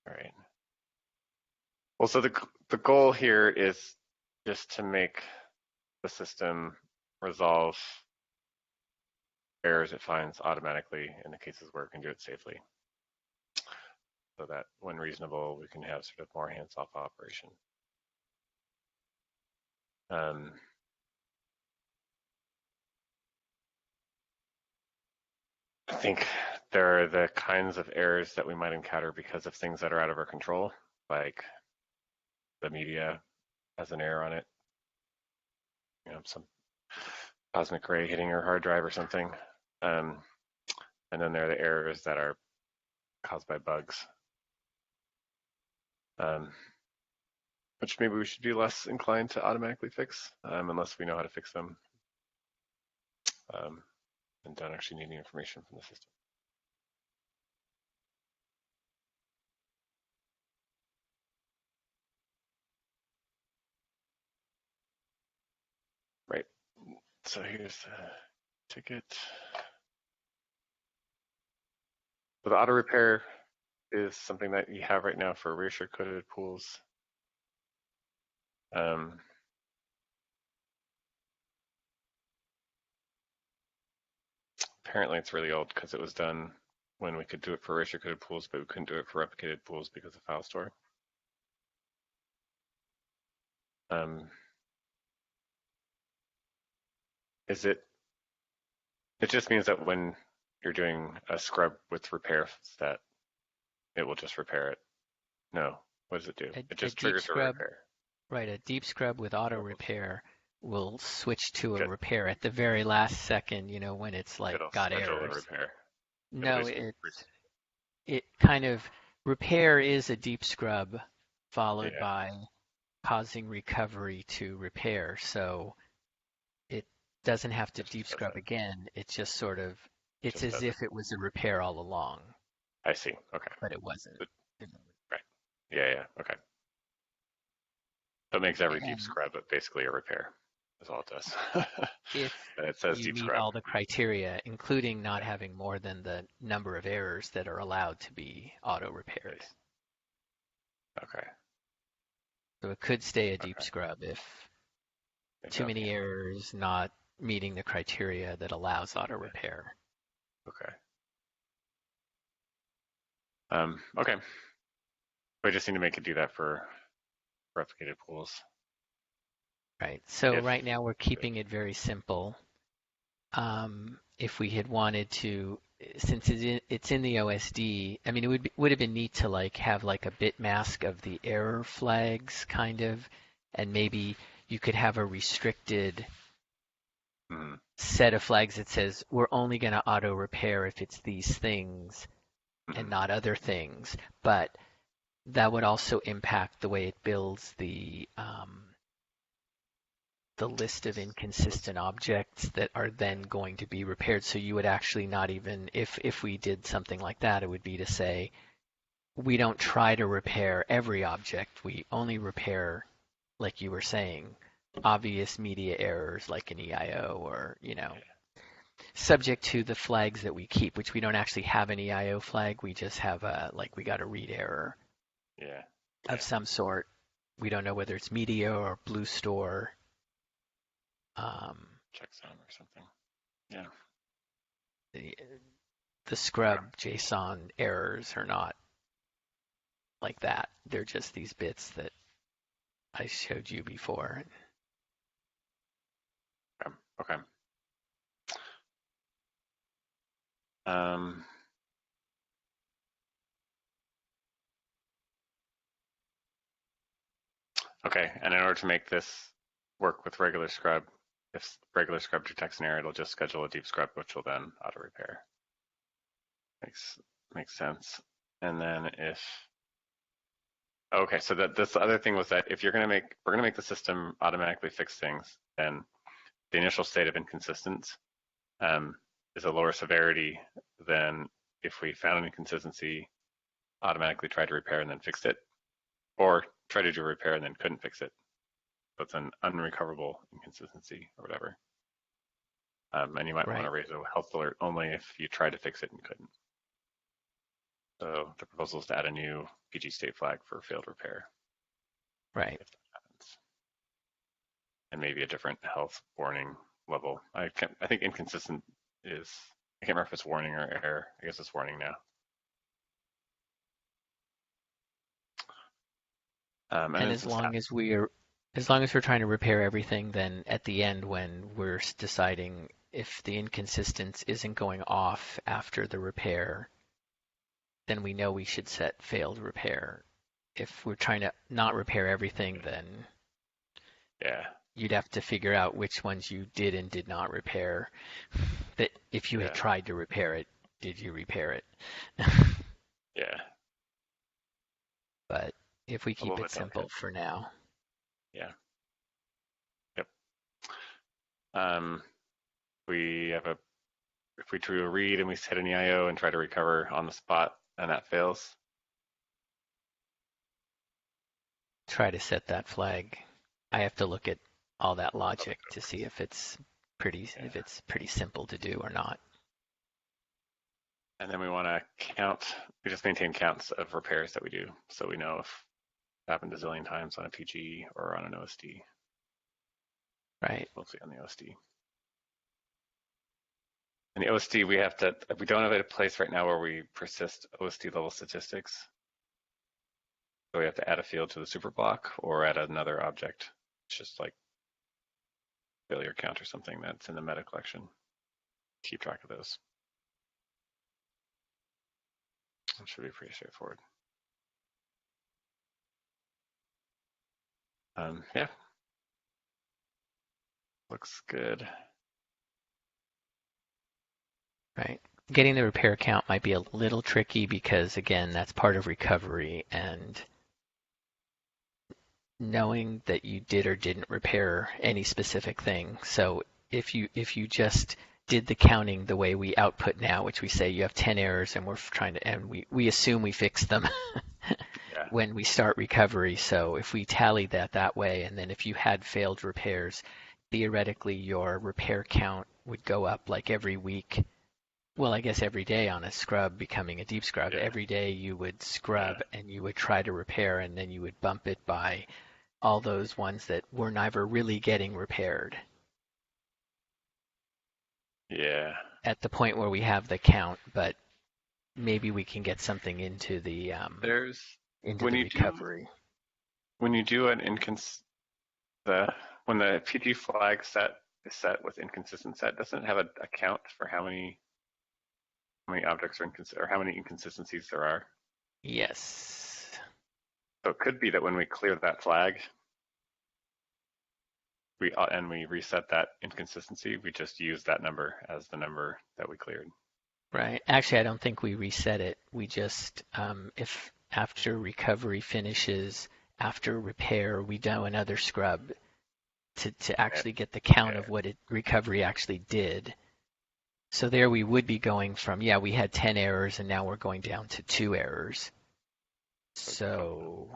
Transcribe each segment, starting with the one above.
All right. Well, so the goal here is just to make the system resolve errors it finds automatically in the cases where it can do it safely, so that when reasonable, we can have sort of more hands-off operation. I think there are the kinds of errors that we might encounter because of things that are out of our control, like the media has an error on it, some cosmic ray hitting our hard drive or something. And then there are the errors that are caused by bugs, which maybe we should be less inclined to automatically fix unless we know how to fix them and don't actually need any information from the system. Right, so here's the ticket. So the auto repair is something that you have right now for reassure coded pools. Apparently it's really old because it was done when we could do it for reassure coded pools, but we couldn't do it for replicated pools because of file store. It just means that when you're doing a scrub with repair, that it will just repair it. No, what does it do? It just triggers a repair. Right, a deep scrub with auto repair will switch to a repair at the very last second, when it's like got errors. Repair. No, it kind of repair is a deep scrub followed by causing recovery to repair. So it doesn't have to deep scrub again. It's just sort of, it's as if it was a repair all along. I see. Okay. But it wasn't. Right. Yeah. Okay. So it makes every deep scrub basically a repair. That's all it does. If it says you meet all the criteria, including not having more than the number of errors that are allowed to be auto repaired. Okay. So it could stay a deep scrub if too many errors, not meeting the criteria that allows auto repair. Okay. Okay. We just need to make it do that for replicated pools. Right. So right now we're keeping it very simple. If we had wanted to, since it's in the OSD, I mean, it would have been neat to have a bit mask of the error flags kind of, and maybe you could have a restricted set of flags that says we're only going to auto repair if it's these things and not other things. But that would also impact the way it builds the list of inconsistent objects that are then going to be repaired. So you would actually not even, if we did something like that, it would be to say, we don't try to repair every object. We only repair, like you were saying, obvious media errors like an EIO or, subject to the flags that we keep, which we don't actually have an EIO flag. We just have we got a read error of some sort. We don't know whether it's media or blue store. Checksum or something. Yeah. The scrub JSON errors are not like that. They're just these bits that I showed you before. Okay. Okay, and in order to make this work with regular scrub, if regular scrub detects an error, it'll just schedule a deep scrub, which will then auto repair. Makes sense. And then so this other thing was that if we're gonna make the system automatically fix things, then the initial state of inconsistence is a lower severity than if we found an inconsistency, automatically tried to repair and then fixed it, or tried to do a repair and then couldn't fix it. So it's an unrecoverable inconsistency or whatever. And you might want to raise a health alert only if you tried to fix it and couldn't. So the proposal is to add a new PG state flag for failed repair. Right. If that happens. And maybe a different health warning level. I think inconsistent is, I can't remember if it's warning or error. I guess it's warning now. And as long as we're trying to repair everything, then at the end when we're deciding if the inconsistence isn't going off after the repair, then we know we should set failed repair. If we're trying to not repair everything, then yeah, you'd have to figure out which ones you did and did not repair. That if you had tried to repair it, did you repair it? Yeah. But if we keep it simple for now. Yeah. Yep. If we do a read and we hit an EIO and try to recover on the spot and that fails. Try to set that flag. I have to look at all that logic to see if it's pretty simple to do or not. And then we want to count. We just maintain counts of repairs that we do, so we know if it happened a zillion times on a PG or on an OSD. Right. Mostly on the OSD. And the OSD, we don't have a place right now where we persist OSD level statistics. So we have to add a field to the super block or add another object. It's just like failure count or something that's in the meta collection. Keep track of those. That should be pretty straightforward. Yeah. Looks good. Right. Getting the repair count might be a little tricky because, again, that's part of recovery, and knowing that you did or didn't repair any specific thing. So if you just did the counting the way we output now, which we say you have 10 errors and we assume we fixed them when we start recovery. So if we tallied that way, and then if you had failed repairs, theoretically your repair count would go up like every week. Well, I guess every day on a scrub becoming a deep scrub. Yeah. Every day you would scrub and you would try to repair, and then you would bump it by all those ones that were never really getting repaired. Yeah. At the point where we have the count, but maybe we can get something into the recovery. When you do an when the PG flag set is set with inconsistent set, doesn't it have a count for how many objects are or how many inconsistencies there are? Yes. So it could be that when we clear that flag, we reset that inconsistency, we just use that number as the number that we cleared. Right. Actually, I don't think we reset it. We just, if after recovery finishes, after repair, we do another scrub to actually get the count of what recovery actually did. So there we would be going from, we had 10 errors and now we're going down to 2 errors. So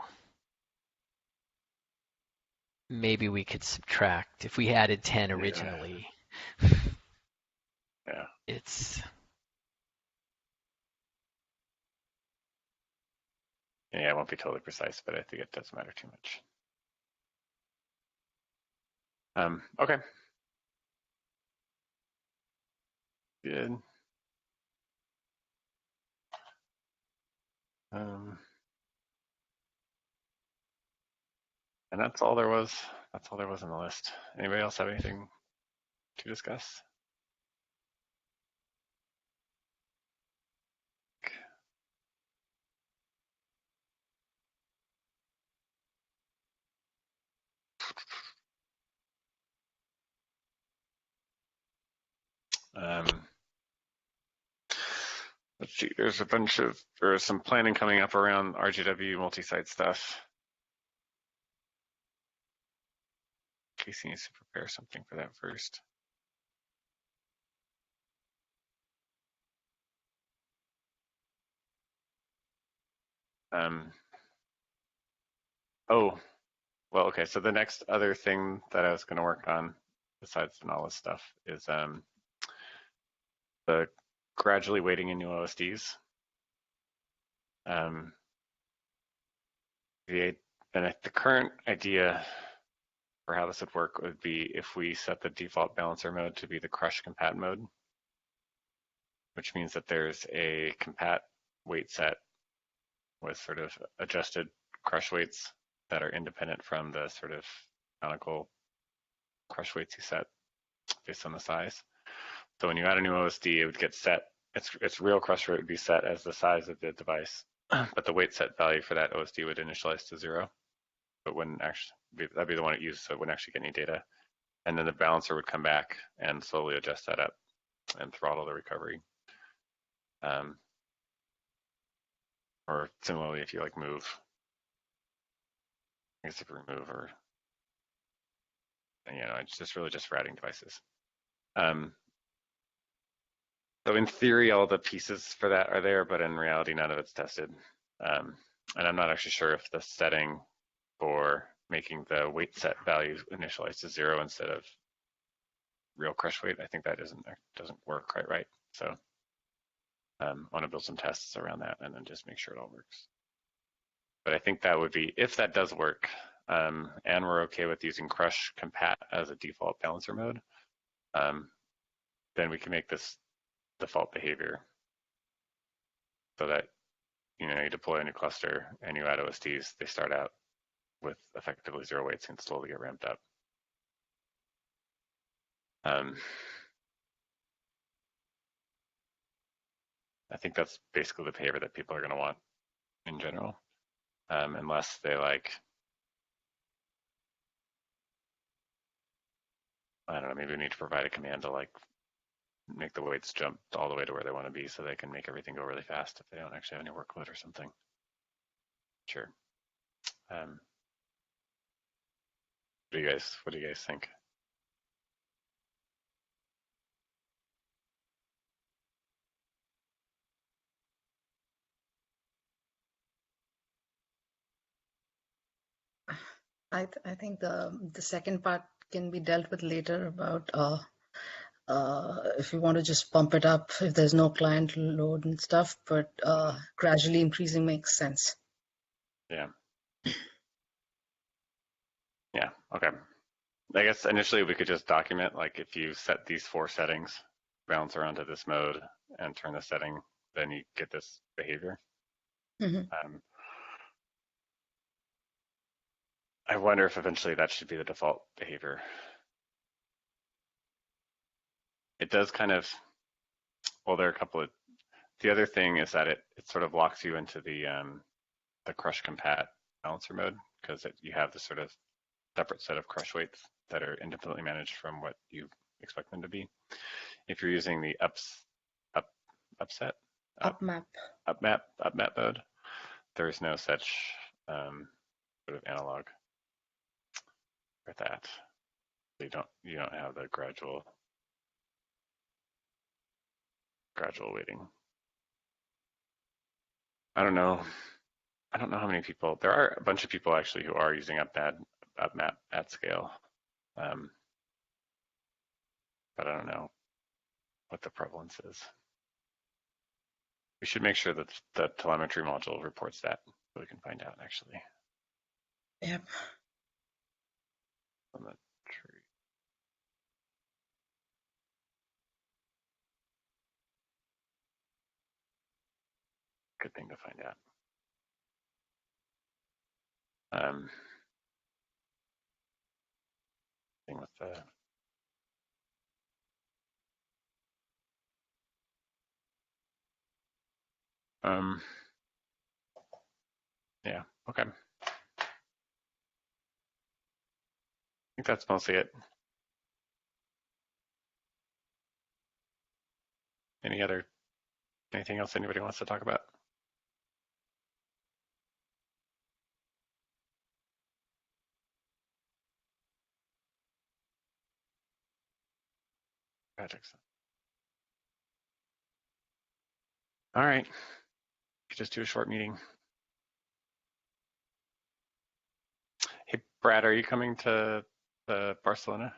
maybe we could subtract. If we added 10 originally, it's... Yeah, it won't be totally precise, but I think it doesn't matter too much. Okay. Good. And that's all there was. That's all there was on the list. Anybody else have anything to discuss? Let's see, there's some planning coming up around RGW multi-site stuff. Casey needs to prepare something for that first. Well, okay, so the next other thing that I was going to work on, besides all this stuff, is the gradually weighting in new OSDs. The current idea for how this would work would be if we set the default balancer mode to be the crush compat mode, which means that there's a compat weight set with sort of adjusted crush weights that are independent from the sort of canonical crush weights you set based on the size. So when you add a new OSD, it would get set, its real crush rate would be set as the size of the device, but the weight set value for that OSD would initialize to 0. But wouldn't actually that'd be the one it used, so it wouldn't actually get any data. And then the balancer would come back and slowly adjust that up and throttle the recovery. Or similarly, if you like move, I guess if you remove or, it's just really just for adding devices. So in theory, all the pieces for that are there, but in reality, none of it's tested. And I'm not actually sure if the setting for making the weight set value initialize to 0 instead of real crush weight, I think that doesn't work quite right. So I want to build some tests around that and then just make sure it all works. But I think that would be, if that does work, and we're okay with using crush compat as a default balancer mode, then we can make this default behavior so that you deploy a new cluster and you add OSDs, they start out with effectively 0 weights and slowly get ramped up. I think that's basically the behavior that people are going to want in general, unless they I don't know, maybe we need to provide a command to make the weights jump all the way to where they want to be so they can make everything go really fast if they don't actually have any workload or something. Sure. What do you guys think? I think the second part can be dealt with later about if you want to just pump it up if there's no client load and stuff, but gradually increasing makes sense. Yeah. Yeah, okay. I guess initially we could just document, if you set these 4 settings, bounce around to this mode and turn the setting, then you get this behavior. Mm-hmm. I wonder if eventually that should be the default behavior. It does kind of, well, there are a couple of, the other thing is that it sort of locks you into the crush compat balancer mode because you have this sort of separate set of crush weights that are independently managed from what you expect them to be. If you're using the up map mode, there is no such sort of analog for that. You don't have the gradual weighting. I don't know how many people. There are a bunch of people actually who are using up map at scale, but I don't know what the prevalence is. We should make sure that the telemetry module reports that so we can find out actually. Yep. Telemetry. Good thing to find out. Thing with the yeah, okay. I think that's mostly it. Anything else anybody wants to talk about? Projects. All right, just do a short meeting. Hey, Brad, are you coming to Barcelona?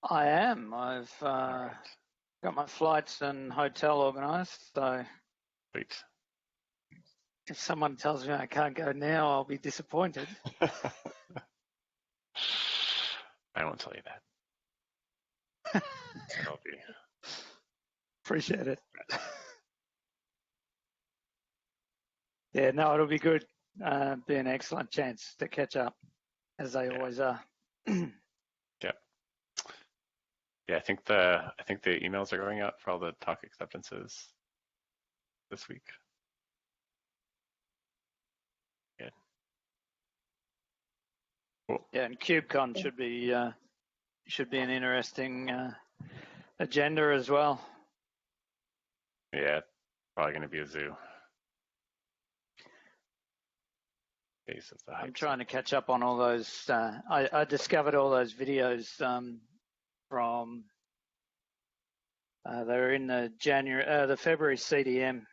I am. I've got my flights and hotel organised, so Sweet. If someone tells me I can't go now, I'll be disappointed. I won't tell you that. That'll be. Appreciate it. Yeah, no, it'll be good. Be an excellent chance to catch up, as they always are. Yeah, I think the emails are going out for all the talk acceptances this week. Good. Cool. Yeah, and KubeCon should be an interesting agenda as well. Yeah, probably going to be a zoo. I'm trying to catch up on all those. I discovered all those videos from. They were in the February CDM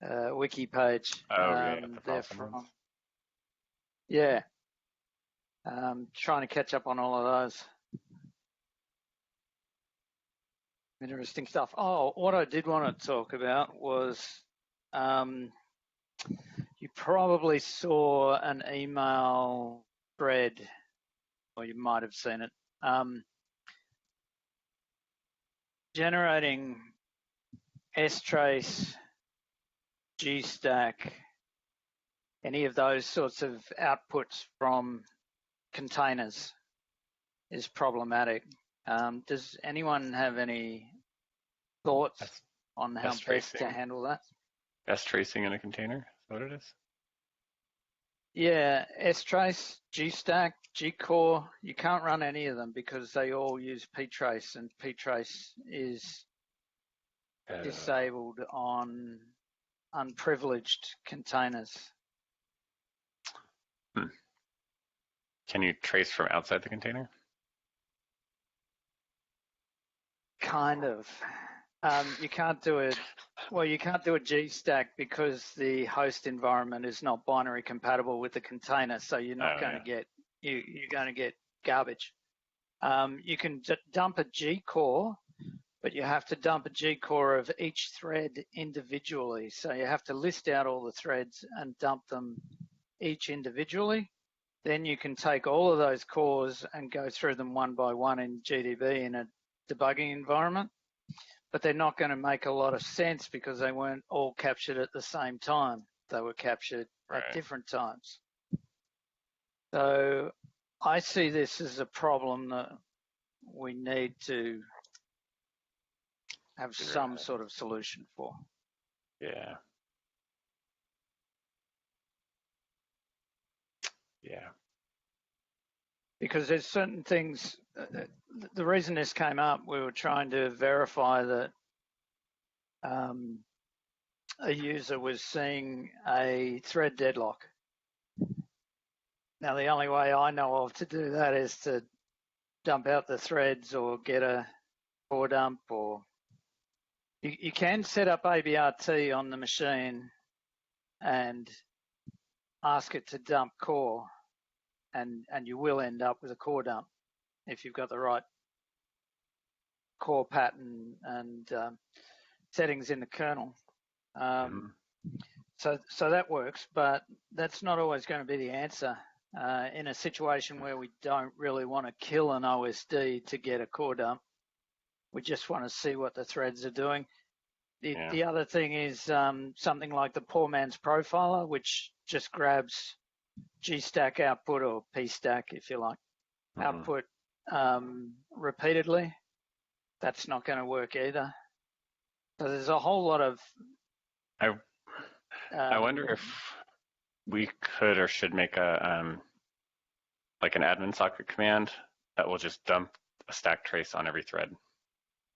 wiki page. Oh, yeah, the they're from from. Yeah. Trying to catch up on all of those. Interesting stuff. Oh, what I did want to talk about was you probably saw an email thread, or you might have seen it, generating strace, gstack, any of those sorts of outputs from containers is problematic. Does anyone have any thoughts on how best to handle that? S-tracing in a container, is that what it is? Yeah, strace, gstack, gcore, you can't run any of them because they all use ptrace, and ptrace is disabled on unprivileged containers. Can you trace from outside the container? Kind of. You can't do it. Well, you can't do a gstack because the host environment is not binary compatible with the container, so you're not going to get you're going to get garbage. You can dump a gcore, but you have to dump a gcore of each thread individually. So you have to list out all the threads and dump them each individually. Then you can take all of those cores and go through them one by one in GDB in a debugging environment. But they're not going to make a lot of sense because they weren't all captured at the same time. They were captured at different times. So I see this as a problem that we need to have some sort of solution for. Yeah. Yeah. Because there's certain things, the reason this came up, we were trying to verify that a user was seeing a thread deadlock. Now, the only way I know of to do that is to dump out the threads or get a core dump, or you can set up ABRT on the machine and ask it to dump core, and you will end up with a core dump if you've got the right core pattern and settings in the kernel. So that works, but that's not always going to be the answer. In a situation where we don't really want to kill an OSD to get a core dump, we just want to see what the threads are doing. The other thing is something like the poor man's profiler, which just grabs gstack output, or pstack if you like, output repeatedly. That's not going to work either. So there's a whole lot of... I wonder if we could or should make a like an admin socket command that will just dump a stack trace on every thread.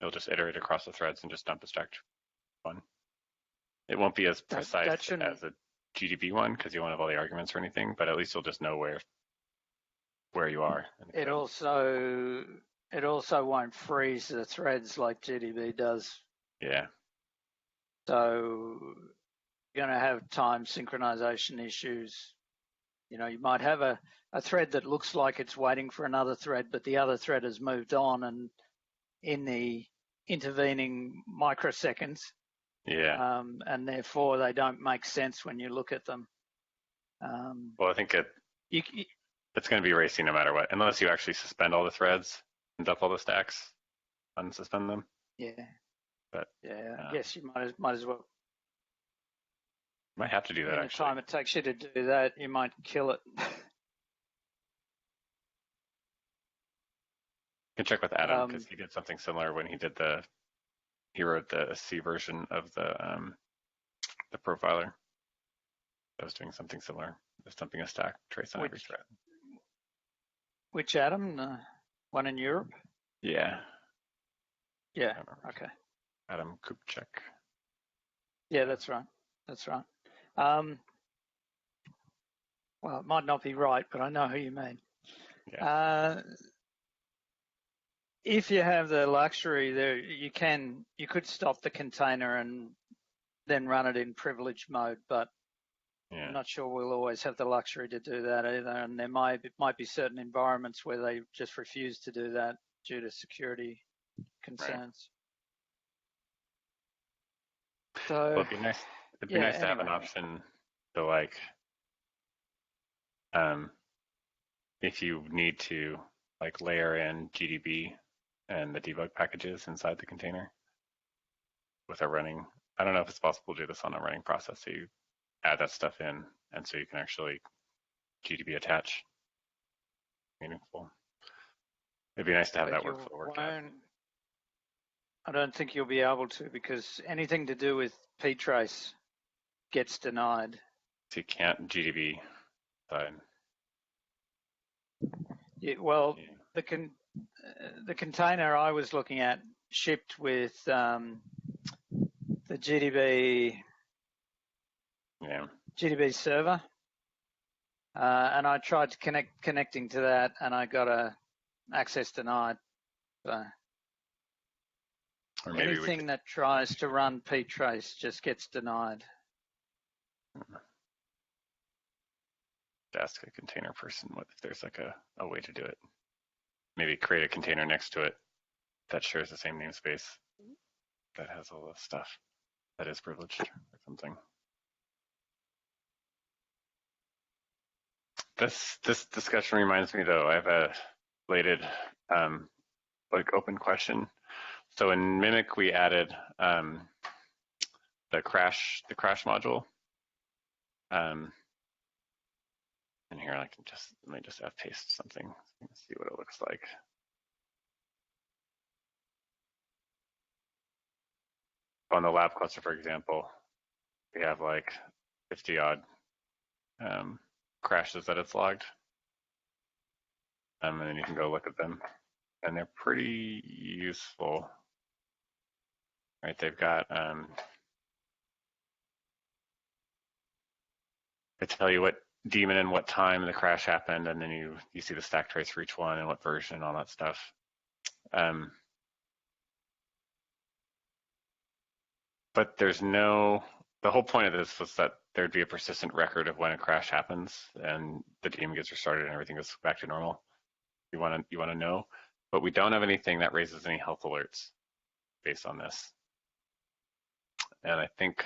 It'll just iterate across the threads and just dump a stack one. It won't be as precise as a GDB one because you won't have all the arguments or anything, but at least you'll just know where you are. It also won't freeze the threads like GDB does. Yeah. So you're going to have time synchronization issues. You know, you might have a thread that looks like it's waiting for another thread, but the other thread has moved on, and in the intervening microseconds, Yeah. And therefore they don't make sense when you look at them. Well, I think it's going to be racing no matter what, unless you actually suspend all the threads and dump all the stacks, unsuspend them. Yeah. But I guess you might as well. Might have to do that In the actually. time it takes you to do that, you might kill it. You can check with Adam because he did something similar when he wrote the C version of the profiler. I was doing something similar, just dumping a stack trace on every thread. Which Adam? One in Europe? Yeah. Yeah. Okay. Adam Kupchak. Yeah, that's right. Well, it might not be right, but I know who you mean. Yeah. If you have the luxury, there you could stop the container and then run it in privileged mode, but I'm not sure we'll always have the luxury to do that either. And there might be certain environments where they just refuse to do that due to security concerns. Right. So well, it'd be nice. It'd be nice to have an option to if you need to layer in GDB and the debug packages inside the container with a running. I don't know if it's possible to do this on a running process. So you add that stuff in, and so you can actually GDB attach. Meaningful. It'd be nice to have that workflow worked out. I don't think you'll be able to, because anything to do with ptrace gets denied. So you can't GDB side. The container I was looking at shipped with the GDB server, and I tried to connecting to that, and I got a access denied. So or maybe anything that tries to run ptrace just gets denied. Ask a container person if there's a way to do it. Maybe create a container next to it that shares the same namespace that has all the stuff that is privileged or something. This discussion reminds me though, I have a related open question. So in Mimic we added the crash module. And here let me just paste something and see what it looks like. On the lab cluster, for example, we have 50 odd crashes that it's logged. And then you can go look at them, and they're pretty useful. Right, they've got they tell you what daemon and what time the crash happened, and then you see the stack trace for each one and what version and all that stuff. But the whole point of this was that there'd be a persistent record of when a crash happens and the daemon gets restarted and everything goes back to normal. You want to know, but we don't have anything that raises any health alerts based on this. And I think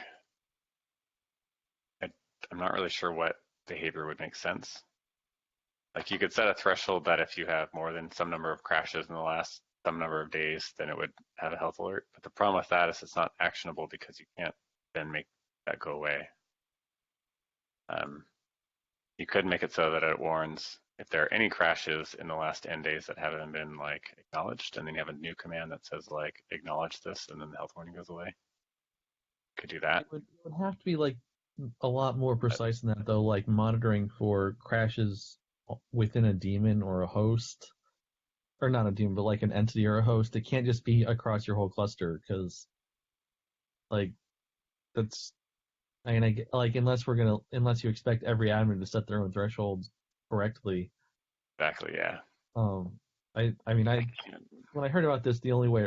I'm not really sure what behavior would make sense. You could set a threshold that if you have more than some number of crashes in the last some number of days, then it would have a health alert. But the problem with that is it's not actionable because you can't then make that go away. You could make it so that it warns if there are any crashes in the last n days that haven't been acknowledged, and then you have a new command that says acknowledge this, and then the health warning goes away. Could do that. It would have to be a lot more precise than that, though, monitoring for crashes within a daemon or a host, or not a daemon, but an entity or a host. It can't just be across your whole cluster, because that's, unless you expect every admin to set their own thresholds correctly. Exactly. Yeah. When I heard about this, the only way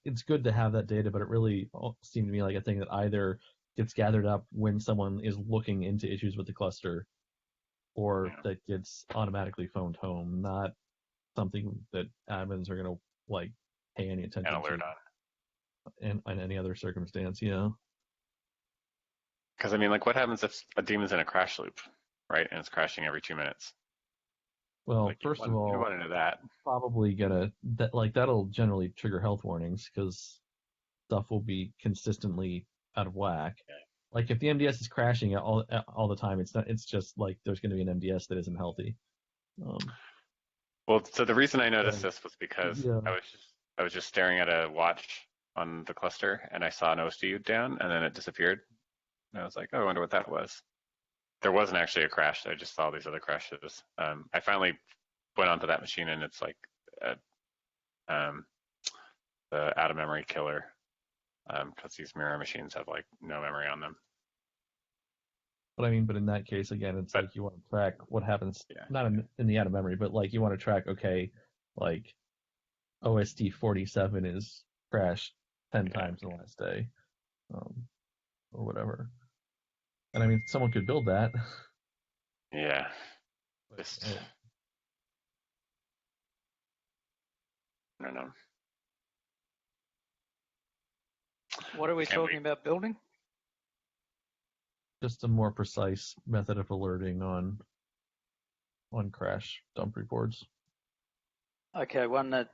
it's good to have that data, but it really seemed to me like a thing that either gets gathered up when someone is looking into issues with the cluster, or that gets automatically phoned home, not something that admins are going to pay any attention and alert to in any other circumstance. Because I mean, like, what happens if a daemon's in a crash loop, right? And it's crashing every 2 minutes. Well, Like, first of you all, want to know that. probably that'll generally trigger health warnings because stuff will be consistently out of whack. Yeah. Like if the MDS is crashing all the time, it's just like there's going to be an MDS that isn't healthy. Well, so the reason I noticed this was because Yeah. I was just staring at a watch on the cluster, and I saw an OSD down, and then it disappeared. And I was like, oh, I wonder what that was. There wasn't actually a crash. I just saw these other crashes. I finally went onto that machine, and it's like the out of memory killer, because these mirror machines have like no memory on them. But I mean, but in that case, again, it's like you want to track what happens, not in the out of memory, but like you want to track, okay, like OSD 47 is crashed 10 times in the last day, or whatever. And I mean, someone could build that. Yeah. Just, I don't know. What are we talking about building? Just a more precise method of alerting on crash dump reports. Okay, one that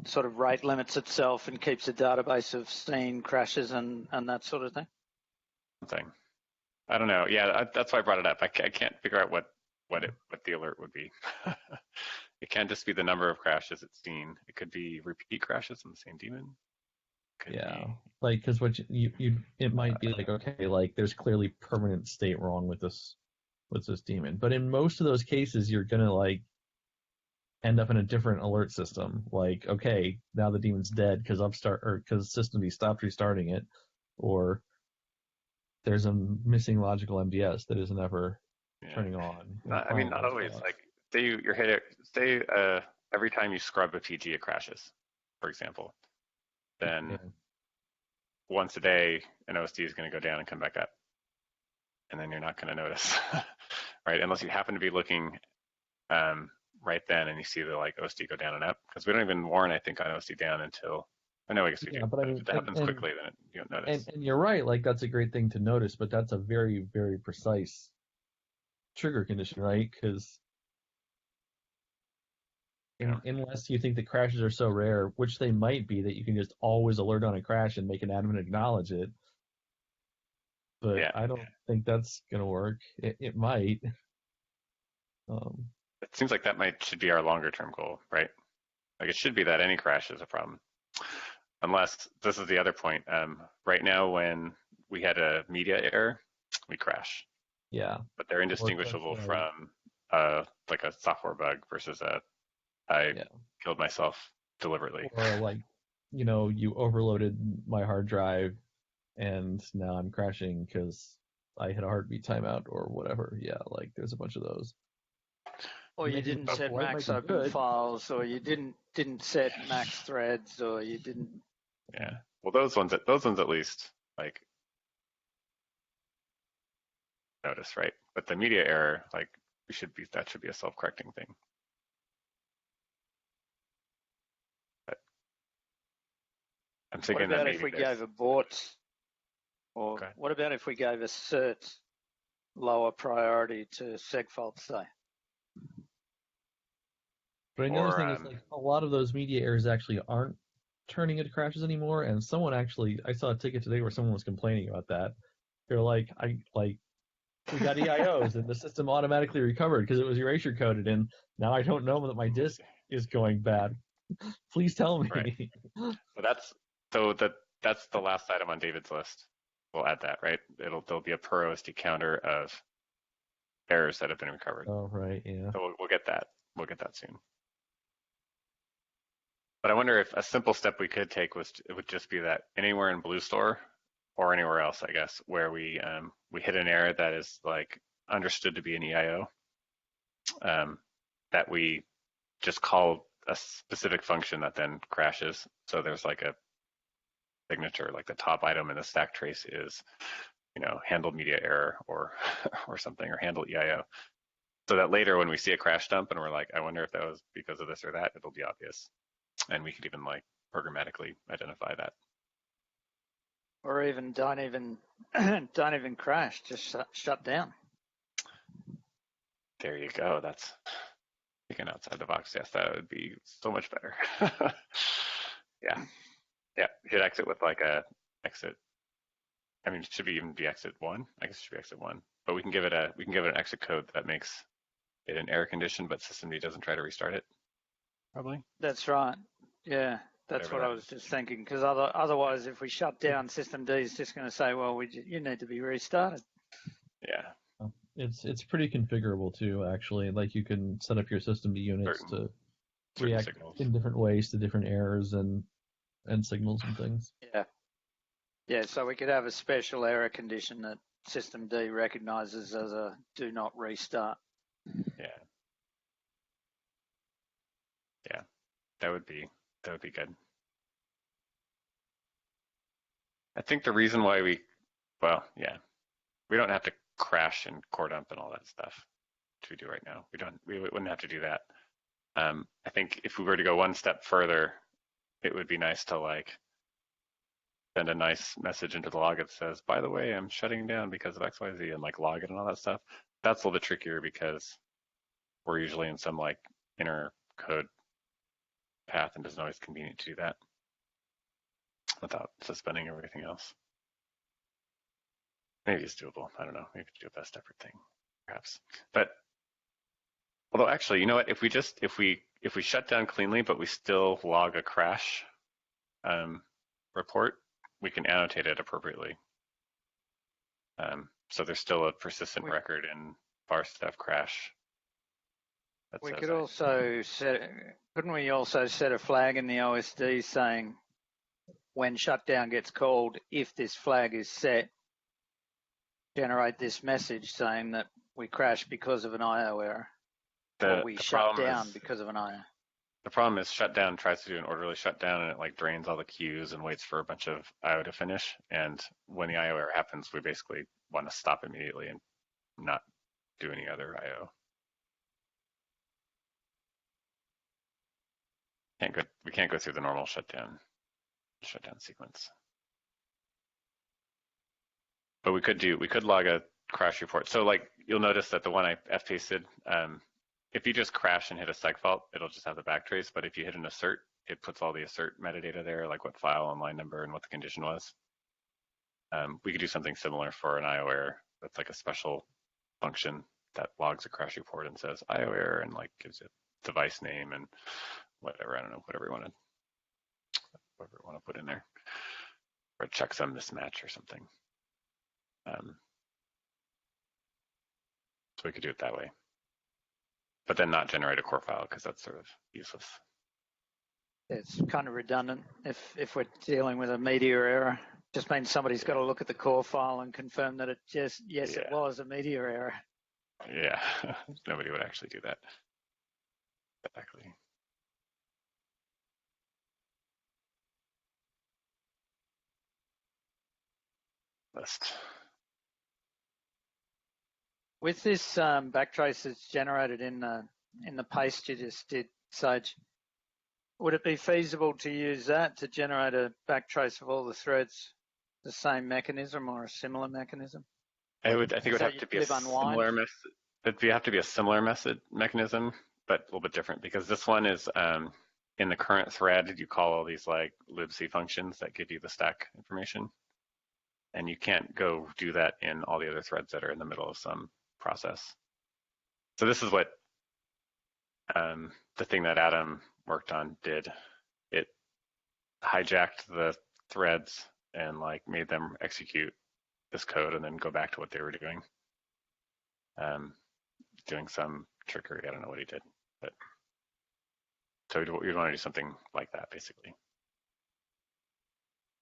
sort of rate limits itself and keeps a database of seeing crashes and that sort of thing? Something. I don't know. Yeah, that's why I brought it up. I can't figure out what the alert would be. It can't just be the number of crashes it's seen. It could be repeat crashes on the same daemon. Like because what you it might be like, okay, like there's clearly permanent state wrong with this daemon, but in most of those cases you're gonna like end up in a different alert system. Like, okay, now the daemon's dead because system B stopped restarting it, or there's a missing logical MDS that isn't ever turning on. I mean, not always. Like, say every time you scrub a PG, it crashes, for example. Then once a day, an OSD is going to go down and come back up. And then you're not going to notice, right? Unless you happen to be looking right then and you see the like OSD go down and up. Because we don't even warn, I think, on OSD down until, I know I guess we do. But I mean, if it happens quickly, then you don't notice. And you're right, like that's a great thing to notice, but that's a very, very precise trigger condition, right? Because unless you think the crashes are so rare, which they might be, that you can just always alert on a crash and make an admin acknowledge it. But I don't think that's going to work. It might. It seems like that should be our longer term goal, right? Like it should be that any crash is a problem. Unless, this is the other point, right now when we had a media error, we crash. Yeah. But they're indistinguishable from like a software bug versus I killed myself deliberately. Or like, you overloaded my hard drive and now I'm crashing because I hit a heartbeat timeout or whatever. Yeah, like there's a bunch of those. Or you didn't set max open files, or you didn't set max threads, or you didn't. Yeah. Well, those ones at least like notice, right? But the media error, like that should be a self-correcting thing. But I'm thinking what about if we gave a bort, or what about if we gave a cert lower priority to seg faults, say? But another thing is like a lot of those media errors actually aren't turning into crashes anymore. And someone I saw a ticket today where someone was complaining about that. They're like, we got EIOs and the system automatically recovered because it was erasure coded, and now I don't know that my disk is going bad. Please tell me. Right. So that's the last item on David's list. We'll add that, right? There'll be a per OSD counter of errors that have been recovered. Oh, right, yeah. So we'll get that. We'll get that soon. But I wonder if a simple step we could take would just be that anywhere in BlueStore or anywhere else, I guess, where we hit an error that is like understood to be an EIO, that we just call a specific function that then crashes. So there's like a signature, like the top item in the stack trace is, handle media error or something, or handle EIO. So that later when we see a crash dump and we're like, I wonder if that was because of this or that, it'll be obvious. And we could even like programmatically identify that. Or even don't even don't even crash, just shut down. There you go. That's thinking outside the box. Yes, that would be so much better. Yeah. Yeah. You should exit with like a exit. I mean, it should even be exit 1. I guess it should be exit 1. But we can give it an exit code that makes it an error condition, but systemd doesn't try to restart it. Probably. That's right. Yeah, that's what I was just thinking. Because otherwise, if we shut down, systemd is just going to say, well, you need to be restarted. Yeah. It's pretty configurable too, actually. Like you can set up your systemd units to react signals in different ways to different errors and signals and things. Yeah. Yeah, so we could have a special error condition that systemd recognizes as a do not restart. Yeah. Yeah. That would be good. I think the reason why we don't have to crash and core dump and all that stuff, which we do right now. We wouldn't have to do that. I think if we were to go one step further, it would be nice to like send a nice message into the log that says, by the way, I'm shutting down because of XYZ, and like log it and all that stuff. That's a little bit trickier because we're usually in some like inner code path and isn't always convenient to do that without suspending everything else. Maybe it's doable. I don't know. Maybe we could do a best effort thing, perhaps. But although actually, you know what? If we shut down cleanly, but we still log a crash report, we can annotate it appropriately. So there's still a persistent record in /dev crash. We could also couldn't we also set a flag in the OSD saying when shutdown gets called, if this flag is set, generate this message saying that we crashed because of an IO error, or we shut down because of an IO. The problem is shutdown tries to do an orderly shutdown and it like drains all the queues and waits for a bunch of IO to finish. And when the IO error happens, we basically want to stop immediately and not do any other IO. We can't go through the normal shutdown sequence. But we could log a crash report. So like you'll notice that the one I f-pasted, if you just crash and hit a segfault, it'll just have the backtrace. But if you hit an assert, it puts all the assert metadata there, like what file and line number and what the condition was. We could do something similar for an IO error. That's like a special function that logs a crash report and says IO error and like gives it device name and whatever. I don't know, whatever you want to put in there, or check some mismatch or something. So we could do it that way, but then not generate a core file because that's sort of useless. It's kind of redundant if we're dealing with a meteor error. Just means somebody's got to look at the core file and confirm that it was a meteor error. Yeah, nobody would actually do that. Exactly. List. With this backtrace that's generated in the paste you just did, Sage, would it be feasible to use that to generate a backtrace of all the threads, the same mechanism or a similar mechanism? I think it would have to be a similar method. It'd have to be a similar mechanism, but a little bit different because this one is in the current thread. You call all these like libc functions that give you the stack information, and you can't go do that in all the other threads that are in the middle of some process. So this is what the thing that Adam worked on did. It hijacked the threads and like made them execute this code and then go back to what they were doing. Doing some trickery. I don't know what he did, but so you'd want to do something like that, basically.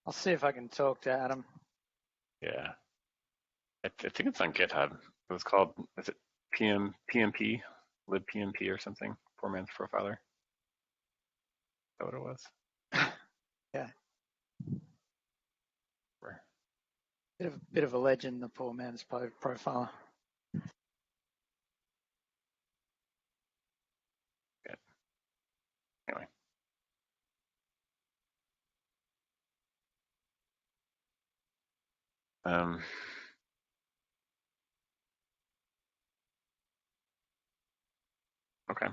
I'll see if I can talk to Adam. Yeah, I think it's on GitHub. It was called, is it PMP, libpmp or something? Poor man's profiler. Is that what it was? Yeah. Bit of a legend, the poor man's profiler. Good. Anyway. Okay.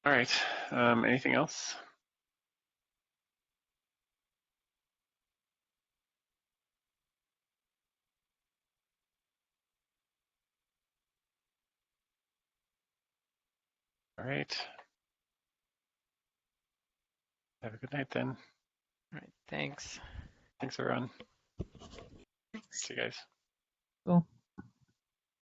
All right. Anything else? All right. Have a good night then. All right, thanks. Thanks, everyone. Thanks. See you guys. Cool.